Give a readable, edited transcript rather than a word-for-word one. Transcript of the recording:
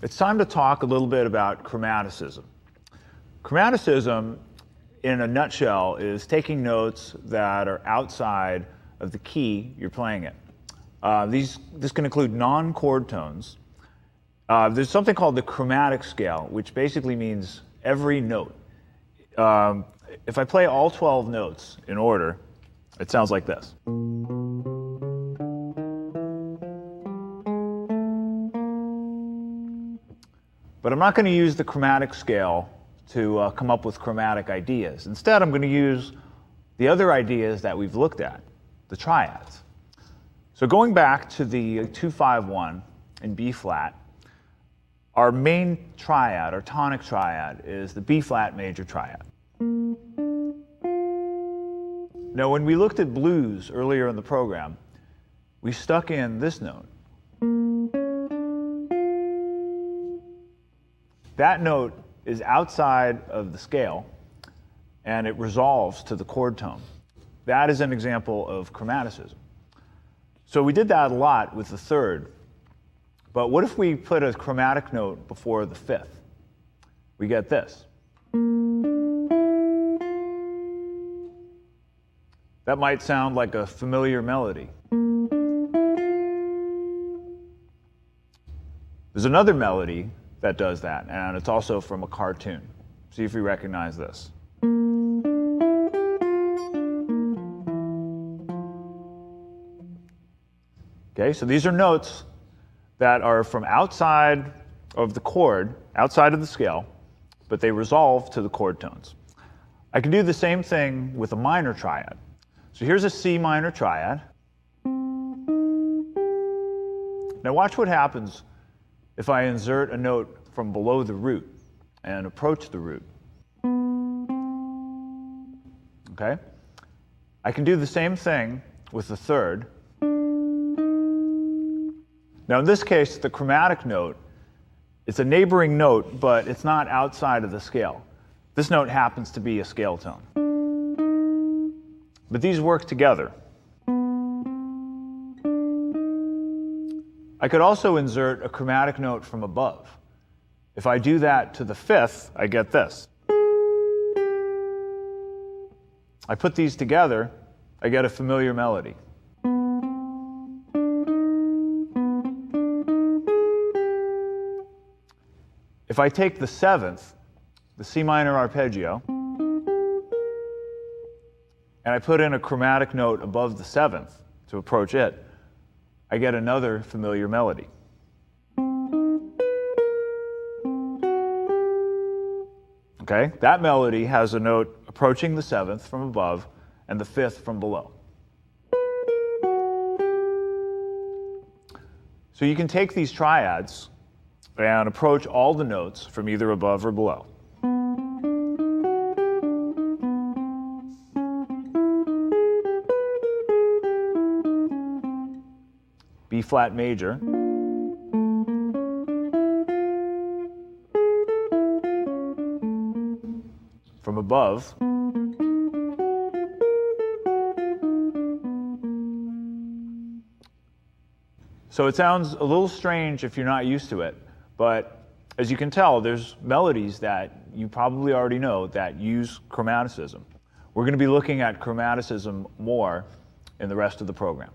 It's time to talk a little bit about chromaticism. Chromaticism, in a nutshell, is taking notes that are outside of the key you're playing it. This can include non-chord tones. There's something called the chromatic scale, which basically means every note. If I play all 12 notes in order, it sounds like this. But I'm not going to use the chromatic scale to come up with chromatic ideas. Instead, I'm going to use the other ideas that we've looked at, the triads. So going back to the 2-5-1 in B flat, our main triad, our tonic triad, is the B flat major triad. Now, when we looked at blues earlier in the program, we stuck in this note. That note is outside of the scale, and it resolves to the chord tone. That is an example of chromaticism. So we did that a lot with the third. But what if we put a chromatic note before the fifth? We get this. That might sound like a familiar melody. There's another melody that does that, and it's also from a cartoon. See if we recognize this. Okay, so these are notes that are from outside of the chord, outside of the scale, but they resolve to the chord tones. I can do the same thing with a minor triad. So here's a C minor triad. Now watch what happens if I insert a note from below the root and approach the root. Okay? I can do the same thing with the third. Now in this case, the chromatic note, it's a neighboring note, but it's not outside of the scale. This note happens to be a scale tone. But these work together. I could also insert a chromatic note from above. If I do that to the fifth, I get this. I put these together, I get a familiar melody. If I take the seventh, the C minor arpeggio, and I put in a chromatic note above the seventh to approach it, I get another familiar melody. Okay, that melody has a note approaching the seventh from above and the fifth from below. So you can take these triads and approach all the notes from either above or below. B flat major, from above, so it sounds a little strange if you're not used to it, but as you can tell, there's melodies that you probably already know that use chromaticism. We're going to be looking at chromaticism more in the rest of the program.